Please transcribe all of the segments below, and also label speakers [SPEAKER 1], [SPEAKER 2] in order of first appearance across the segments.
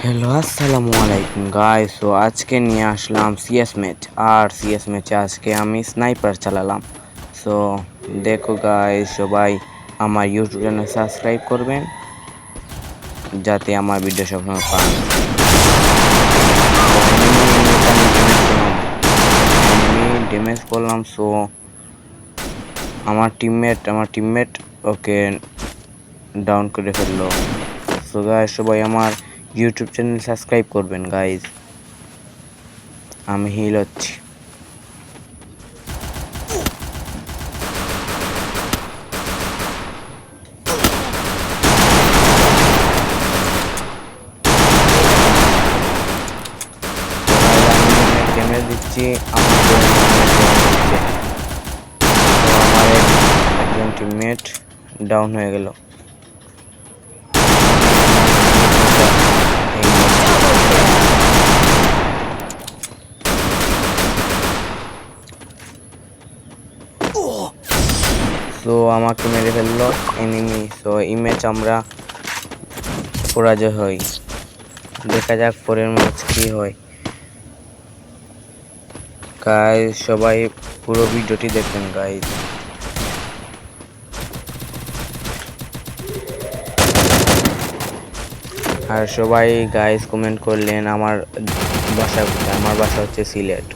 [SPEAKER 1] Hello আসসালামু আলাইকুম guys. So আজকে নিয়ে আসলাম সিএস ম্যাচ। আর সিএস ম্যাচে আজকে আমি স্নাইপার চালালাম। সো দেখো গাইস, সবাই আমার ইউটিউব চ্যানেল সাবস্ক্রাইব করবেন যাতে আমার ভিডিও সবসময় পান। আমি ড্যামেজ করলাম। সো আমার টিমমেট ওকে ডাউন করে ফেললো। সো গাইস, সবাই আমার ইউটিউব চ্যানেল সাবস্ক্রাইব করবেন গাইস। আমি হিল হচ্ছি। ড্যামেজ দিচ্ছি, আমাকে আমার একজন টিমমেট ডাউন হয়ে গেল। সো আমাকে মেরে ফেললো এনিমি। সো এই ম্যাচ আমরা পরাজয় হই। দেখা যাক পরের ম্যাচ কি হয়। গাইস, সবাই পুরো ভিডিওটি দেখবেন গাইস। আর সবাই গাইস কমেন্ট করলেন আমার বাসা কোথায়। আমার বাসা হচ্ছে সিলেট।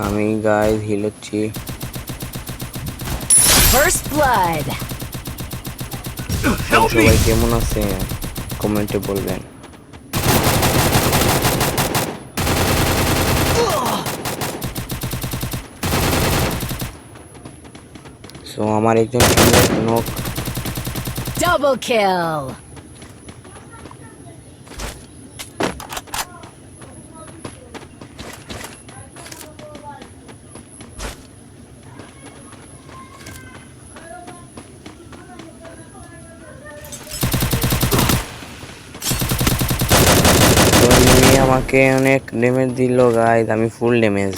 [SPEAKER 1] আমি গাইস হিল হচ্ছি।
[SPEAKER 2] First blood.
[SPEAKER 1] সবাই কেমন আছে কমেন্টে বলবেন। সো আমার একজন টিমমেট নক।
[SPEAKER 2] Double kill.
[SPEAKER 1] আমাকে অনেক ড্যামেজ দিল গাইস। আমি ফুল ড্যামেজ,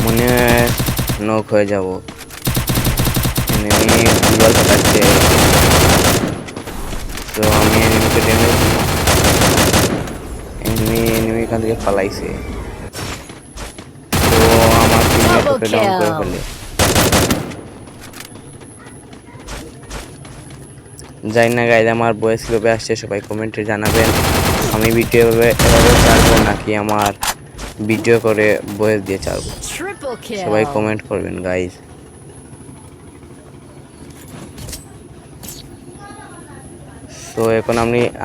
[SPEAKER 1] মনে হয় নক হয়ে যাব। এনিমি ফুটবল কাটাচ্ছে। তো আমি এনিমিকে ড্যামেজ দিলাম। এনিমি এখান থেকে পালাইছে। তো আমার টিমমেট ওকে ডাউন করে ফেলে। জানি না গাইস আমার ভয়েস কিভাবে আসছে, সবাই কমেন্টে জানাবেন। আমি ভিডিও এভাবে ছাড়বো নাকি আমার ভিডিও করে ভয়েস দিয়ে ছাড়বো,
[SPEAKER 2] Triple kill.
[SPEAKER 1] সবাই কমেন্ট করবেন গাইস। তো এখন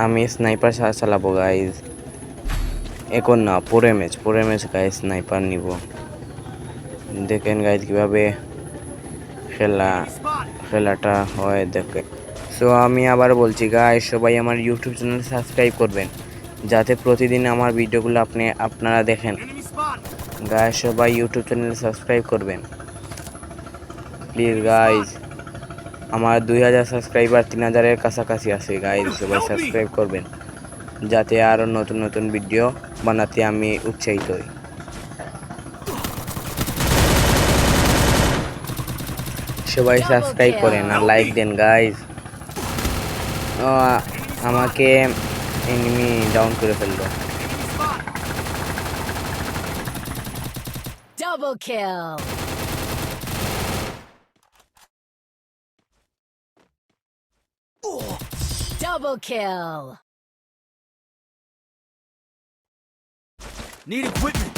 [SPEAKER 1] আমি স্নাইপার চালাবো গাইস। এখন না, পরে ম্যাচ গাইস স্নাইপার নিব। দেখেন গাইস কিভাবে খেলাটা হয় দেখে। সো আমি আবার বলছি গাইস, সবাই আমার ইউটিউব চ্যানেল সাবস্ক্রাইব করবেন যাতে প্রতিদিন আমার ভিডিওগুলো আপনারা দেখেন। গাইস, সবাই ইউটিউব চ্যানেল সাবস্ক্রাইব করবেন প্লিজ গাইস। আমার 2000 সাবস্ক্রাইবার 3000-এর কাছাকাছি আছে গাইস। সবাই সাবস্ক্রাইব করবেন যাতে আরও নতুন নতুন ভিডিও বানাতে আমি উৎসাহিত হই। সবাই সাবস্ক্রাইব করেন আর লাইক দেন গাইস। আমাকে এনিমি ডাউন করে ফেললো।
[SPEAKER 2] Double kill. Double kill.
[SPEAKER 3] Need equipment.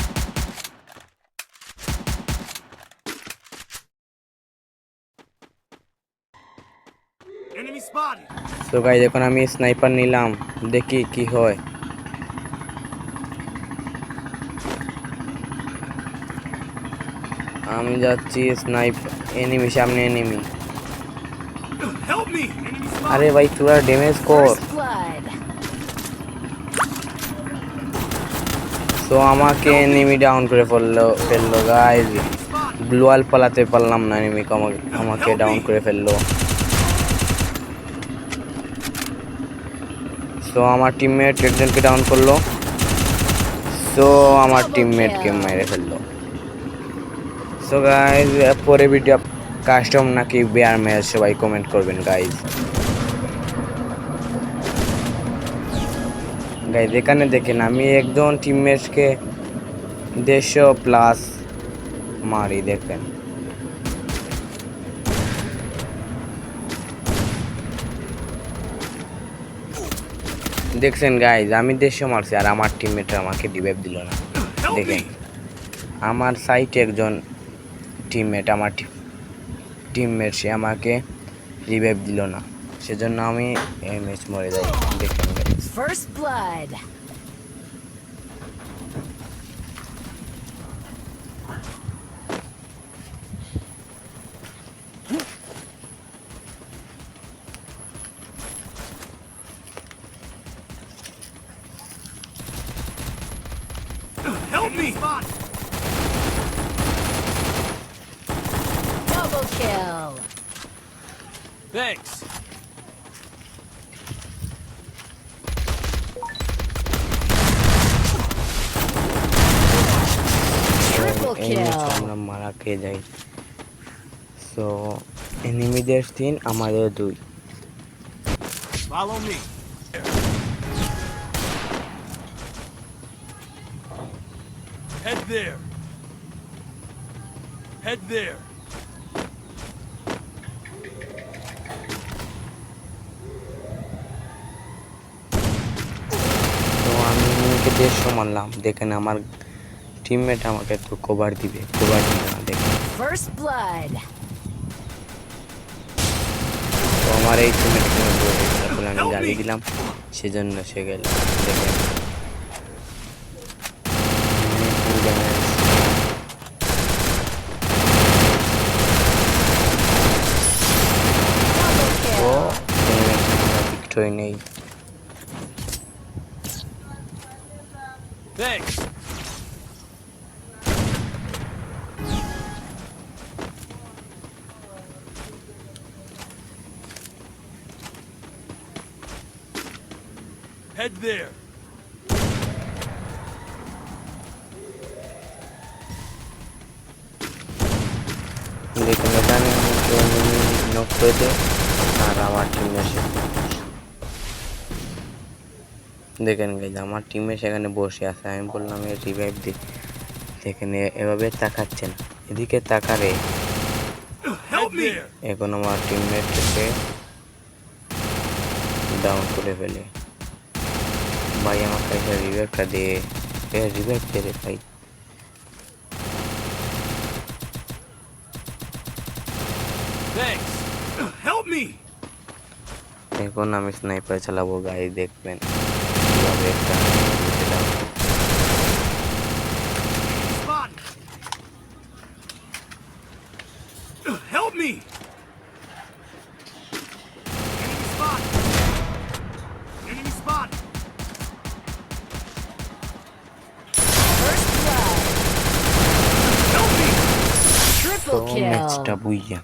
[SPEAKER 3] Enemy spotted.
[SPEAKER 1] তো গাইস, এখন আমি স্নাইপার নিলাম, দেখি কি হয়। আমি যাচ্ছি এনিমি সামনে enemy.
[SPEAKER 3] Help me. Enemy spotted.
[SPEAKER 1] আরে ভাই তোরা ড্যামেজ কর।
[SPEAKER 2] First blood.
[SPEAKER 1] তো আমাকে এনিমি ডাউন করে ফেললো গাইস। গ্লোয়াল পালাতে পারলাম না, এনিমি আমাকে ডাউন করে ফেললো। সো আমার টিমমেট একজনকে ডাউন করলো। সো আমার টিমমেটকে মেরে ফেললো। সো গাইজ পরে ভিডিও কাস্টম নাকি বেয়ার ম্যাচ সবাই কমেন্ট করবেন গাইজ। গাইজ এখানে দেখেন আমি একজন টিমমেটকে 150+ মারি দেখেন। দেখছেন গাইজ আমি 150 মারছি আর আমার টিমমেট আমাকে রিভাইভ দিল না।
[SPEAKER 3] Help
[SPEAKER 1] দেখেন
[SPEAKER 3] me!
[SPEAKER 1] আমার সাইটে একজন টিমমেট আমার টিমমেট সে আমাকে রিভাইভ দিল না, সেজন্য আমি এই ম্যাচ মরে যাই। দেখেন guys
[SPEAKER 2] First blood.
[SPEAKER 3] Help me! Spot!
[SPEAKER 2] Double kill.
[SPEAKER 3] Thanks.
[SPEAKER 2] Triple
[SPEAKER 1] এই ম্যাচে
[SPEAKER 2] kill.
[SPEAKER 1] আমরা মারা খেয়ে যাই। সো এনিমিদের 3 আমাদের 2।
[SPEAKER 3] Follow me. Head there. Head there.
[SPEAKER 1] তো আমি এনিমিকে 150 মারলাম, দেখেন আমার টিমমেট আমাকে একটু কভার দিবে না দেখেন।
[SPEAKER 2] First blood.
[SPEAKER 1] তো আমার এই টিমমেট তারপরে আমি জ্বালিয়ে দিলাম, সেজন্য সে গেল। দেখেন
[SPEAKER 2] Double
[SPEAKER 1] ও
[SPEAKER 2] kill.
[SPEAKER 1] ভিক্টরি নেই।
[SPEAKER 3] Thanks. Head there.
[SPEAKER 1] দেখুন এখানে নক করে দেয় আর আমার টিমে এসে দেখেন গাইজ আমার টিমে সেখানে বসে আছে, আমি বললাম এর রিভাইভ দিই। দেখেন এভাবে তাকাচ্ছেন, এদিকে তাকারে।
[SPEAKER 3] Help me.
[SPEAKER 1] এখন আমার টিমমেটকে ডাউন করে ফেলে। ভাই আমার কাছে রিভাইভটা দে, রিভাইভ দে রে ভাই।
[SPEAKER 3] Thanks. Help me.
[SPEAKER 1] এখন আমি স্নাইপার চালাবো গাইজ, দেখবেন কিভাবে একটা
[SPEAKER 3] Spot. Help me. Enemy spot. Enemy spot.
[SPEAKER 2] First blood.
[SPEAKER 3] Help me.
[SPEAKER 1] তো
[SPEAKER 2] Triple
[SPEAKER 1] ম্যাচটা
[SPEAKER 2] kill.
[SPEAKER 1] বুঝলাম।